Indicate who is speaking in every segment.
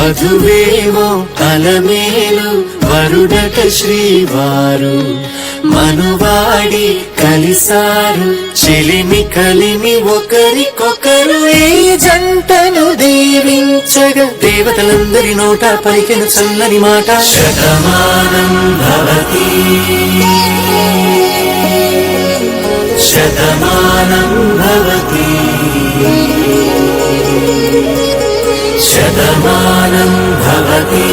Speaker 1: వధువేమో అలమేలు వరుడట శ్రీవారు మనువాడి కలిసారు చెలిమి కలిమి ఒకరికొకరు ఈ జంటను దీవించగా దేవతలందరి నోట పలికెను చల్లని మాట శతమానం భవతి శతమానం భవతి శతమానం భవతి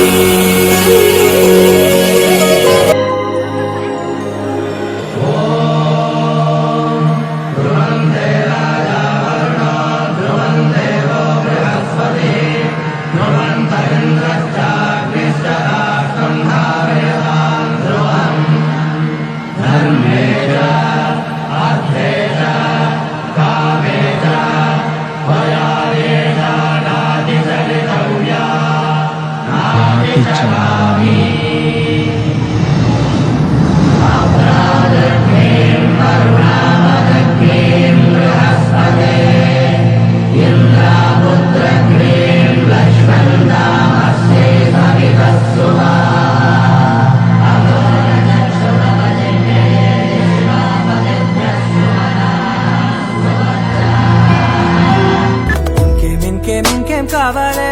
Speaker 2: ఇంకేం కావాలే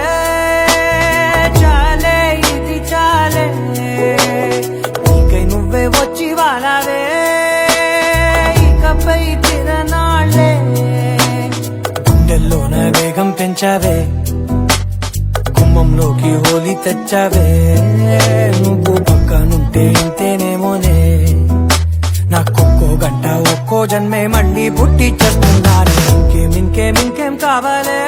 Speaker 2: చాలే ఇది చాలే నీకై నువ్వే వచ్చి వాలావే ఇకపై తిరనాళ్ళే గుండెల్లోన వేగం పెంచావే గుమ్మంలోకి హోలీ తెచ్చావే నువ్వు పక్కనుంటే ఇంతేనేమోనే నాకొక్కో గంట ఒక్కో జన్మే మళ్ళీ పుట్టి చేస్తున్నాను ఇంకేం కావాలే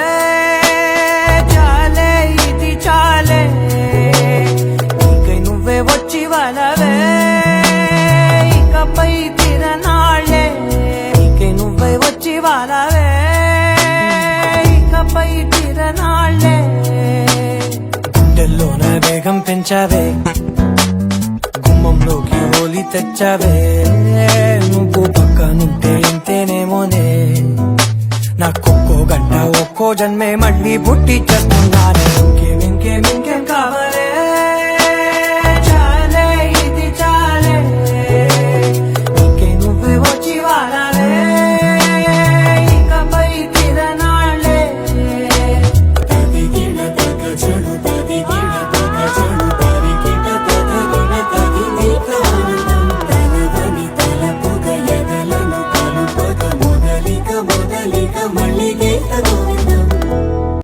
Speaker 2: చాలే ఇది చాలే నీకై నువ్వే వచ్చి వాళ్ళవే ఇకపై తిరనాళ్ళే నీకై నువ్వే వచ్చి వాళ్ళవే ఇకపై తిరనాళ్ళే గుండెల్లోన వేగం పెంచావే గుమ్మంలోకి హోలీ తెచ్చావే నువ్వు పక్కనుంటే ఇంతేనేమోనే నాకొక్కో గంట ఒక్కో జన్మే మళ్ళీ పుట్టి చేస్తున్నాను ఇంకేం కావాలి